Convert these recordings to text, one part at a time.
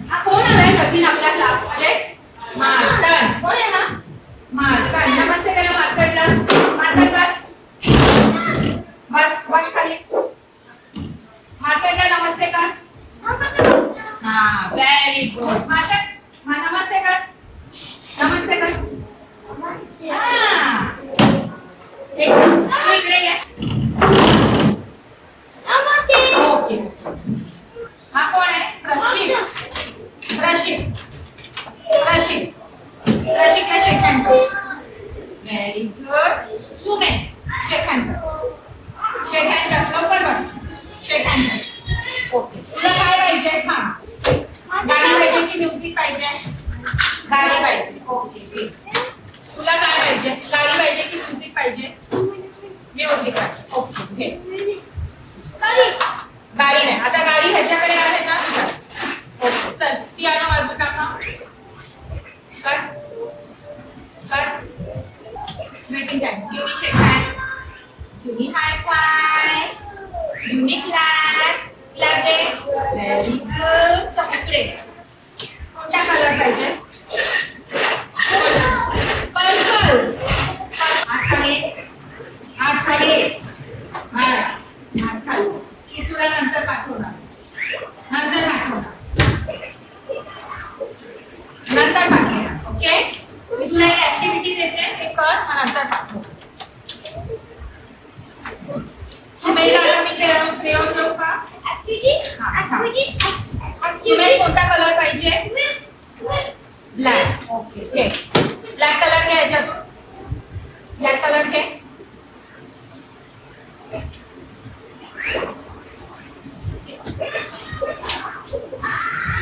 हा कोण आलाय नवीन आपल्या क्लासमध्ये? मार्तंड. कोण आहे हा? मार्तंड. नमस्ते करा मार्तंडला. मार्तंड बस. बस बस खाली. मार्तंडला नमस्ते कर. हा व्हेरी गुड. मार्तंड नमस्ते कर. नमस्ते कर. हा इकडे ये. ओके. हा कोण आहे? प्रशिक. प्रशिक. प्रशिक. प्रशिकला शेक हँड कर. Very good. Sume shake hand कर. शेक हँड कर. लवकर बघ. शेक हँड कर. ओके. तुला काय पाहिजे? हा गाडी पाहिजे की म्युझिक पाहिजे? गाडी पाहिजे. ओके. तुला काय पाहिजे? गाडी पाहिजे की म्युझिक पाहिजे? म्युझिक पाहिजे. ओके घे. गाडी नाही. आता गाडी ह्याच्याकडे आहे ना तुझ्या. ओके चल पियानो वाजवू टाका. कर कर. Waiting time. Give me shake hand. Give me high five. Give me clap. Clap दे. Very good. सगळे कोणता कलर पाहिजे? पर्पल. आखाडे आखाडे. बस हात खाली. तुला नंतर पाठवणार. नंतर पाठवणार. नंतर पाठवणार. ओके. मी तुला एक ऍक्टिव्हिटी देते ते कर मग नंतर पाठव. सुमेलला आता मी क्रेयॉन देऊ का? सुमेल कोणता कलर पाहिजे? ब्लॅक. ओके घे. ब्लॅक कलर घे ह्याच्यातून. ब्लॅक कलर घे.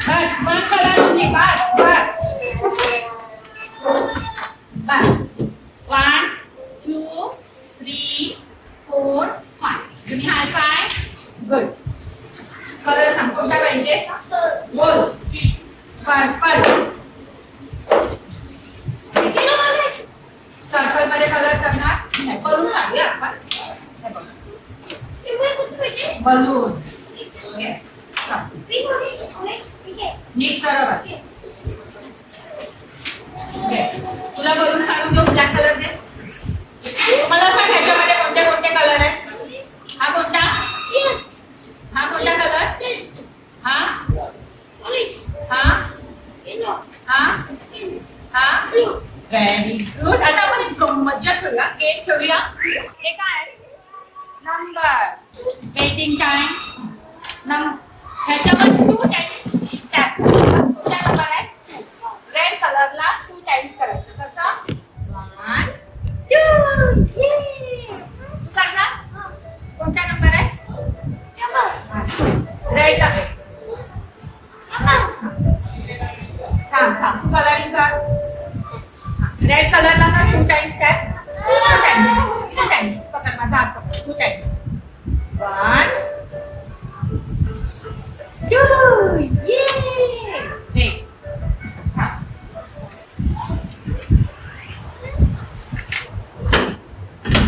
बस वन कलर होती. बस बस बस. 1 2 3 4 5. Give me high five. Good. Colour सांग कोणता पाहिजे? बोल. पर्पल. सर्कल मध्ये कलर करणार नाही. बलून काढूया आपण. बलून. नीट सरळ बस. तुला बलून काढून देऊ. ब्लॅक कलर दे. मला सांग ह्याच्यामध्ये कोणते कोणते कलर आहेत? हा कोणता? हा कोणता कलर? हा हा हा हा. Very good. आता आपण एक मजा करूया. गेम खेळूया. हे काय? नंबर्स. Waiting time. ह्याच्यावर 2 टाइम्स टॅप करायचा. कोणता नंबर आहे? रेड कलरला 2 टाइम्स करायचं. कसं? 1 2 ये. तू करणार? कोणता नंबर आहे? रेड ला. थांब थांब. तू कलरिंग कर. रेड कलरला ना 2 टाइम्स टॅप. 2 टाइम्स. 2 टाइम्स. पकड माझा हात पकड. 2 टाइम्स. 1 2 ये.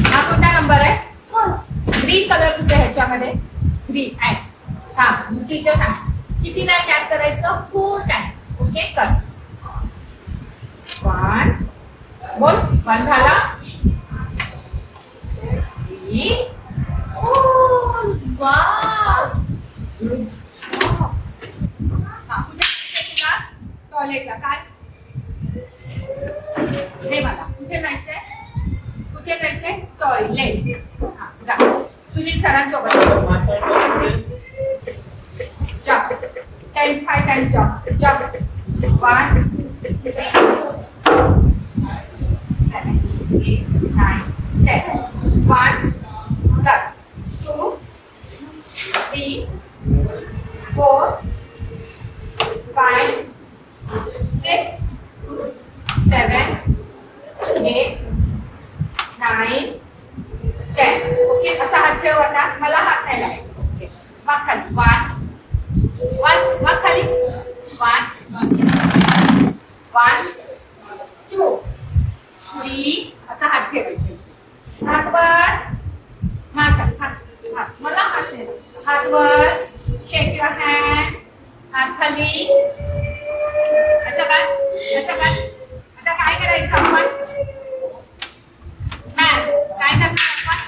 हा कोणता नंबर आहे? ग्रीन कलर कुठे ह्याच्यामध्ये? ग्रीन आहे. हा टीचर सांग किती वेळा टॅप करायचं? 4 टाइम्स. ओके कर. 1 बोल. 1 झाला. 3 4. वाव. Good job. हा कुठे जायचंय तुला? टॉयलेटला. काय हे मला कुठे जायचंय? कुठे जायचंय? टॉयलेट. हा जा. सुनील सरांसोबत job. 10 5 times job. Job. 1 2 3 4 7 8 9 10. 1 2 3 4 5 6 7 8 9 10. Okay. असा हात ठेव आता. मला हात नाही लावायचा. ओके. वाक खाली. 1 वाक खाली. 1 1 2 3. असा हात ठेवायचा. हात वर. हात मला हात नाही. हात वर. शेक युअर हँड. हात खाली. सगळं. आता काय करायचं आपण? मॅथ्स. काय करणार आपण?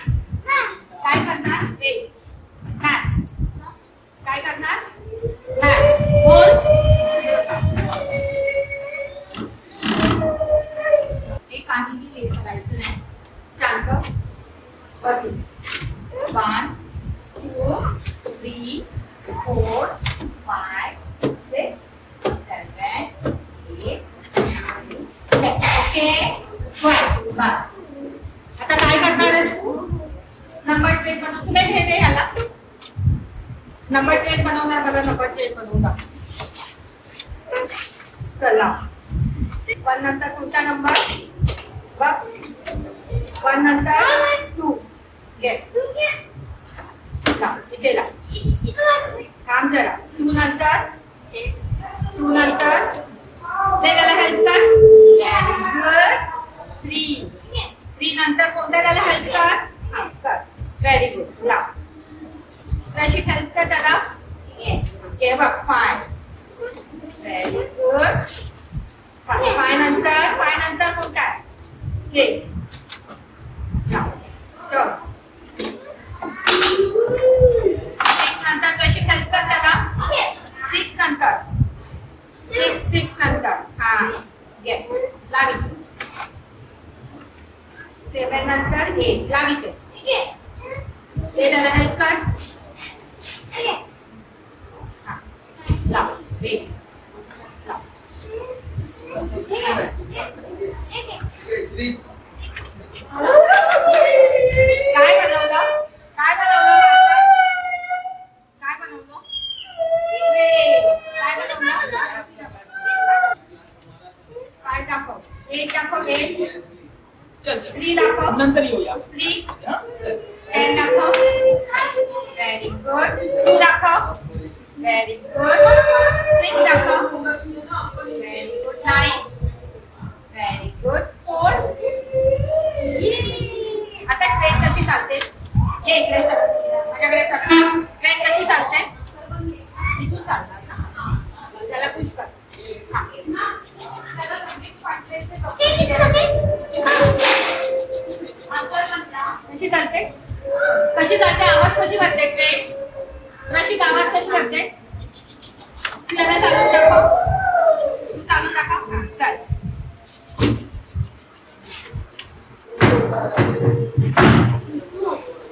काय करणार? मॅथ्स. काय करणार? मॅथ्स. बोल. हे काहीही करायचं नाही. शांत बसून. 1 2 3 4 5 6 7 8 9 10. ओके. बस. आता काय करणार आहेस तू? नंबर प्लेट बनव. सुमेध हे दे ह्याला. नंबर प्लेट बनवणार. मला नंबर प्लेट बनवून दाखव. चला. 1 नंतर कोणता नंबर? बघ. 1 नंतर 2. घे. इथे ला. थांब जरा. 2 नंतर 2 नंतर दे त्याला हेल्प कर. गुड. 3 नंतर कोणत्या त्याला हेल्प कर? कर. Very good. ला. रशिक हेल्प कर त्याला. घे बघ. 5. Very good. 5 नंतर कोणता? 6. ला. तर 6 नंतर कशी हेल्प कर त्याला. 6 नंतर 6 नंतर हा घे. लावी. 7 नंतर 8. लावी ते त्याला हेल्प कर. लाव. वेट. लाव. काय बनवलं? काय बनवलं? काय बनवलं? काय बनवलं? काय दाखव? 8 दाखव. 8. चल 3 दाखव. नंतर येऊया. 3. 10 दाखव. Very good. 2 दाखव. Very good. 6 दाखव. Very good. 9. Very good. 4. आता ट्रेन कशी चालते? ये इकडे चल. माझ्याकडे चल. ट्रेन कशी चालते? इथून चालणार ना. त्याला पुश कर. कशी चालते? कशी चालते? आवाज कशी करते ट्रेन? रशिक आवाज कशी करते? त्याला चालू टाका. तू चालू टाका. चल.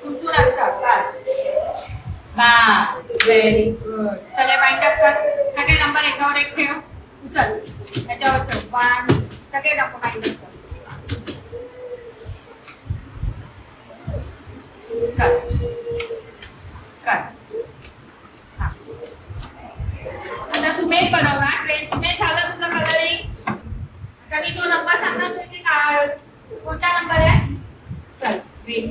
सुसू लागतं. बस. Very good. सगळे वाइंड अप कर. सगळे नंबर एकावर एक ठेव. चल त्याच्यावर ठेव. 1. सगळे नंबर वाइंड अप कर. कर. आता सुमेध बनवणार. ट्रेन. सुमेध झालं तुझं कलरिंग. आता मी जो नंबर सांगणार तुझी कोणता नंबर आहे? चल. वेट.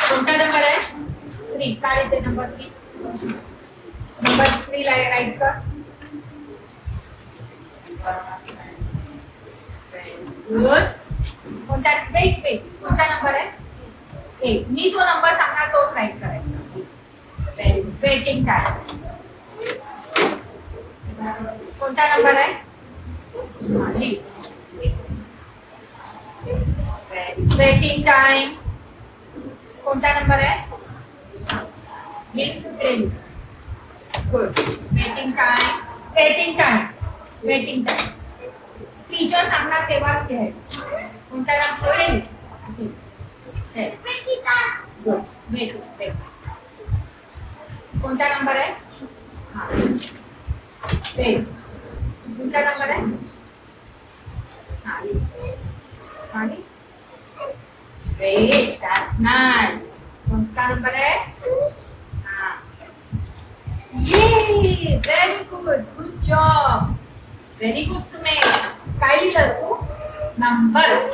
कोणता नंबर आहे? 3. काय येते नंबर 3? नंबर 3 ला राईट कर. गुड. कोणता? वेट. कोणता नंबर आहे? 8. मी जो नंबर सांगणार तोच राईट करायचा. Waiting time. कोणता नंबर आहे? Waiting time. कोणता नंबर आहे? Good. Waiting time. Waiting time. Waiting time. Teacher सांगणार तेव्हाच घ्यायचं. कोणता नंबर? गुड. वेट. कोणता नंबर आहे? वेट. कोणता नंबर आहे? Great, that's nice. कोणता नंबर आहे? Yay, very good. Good job. Very good, Sumesh. काय लिहिलंस तू? Numbers.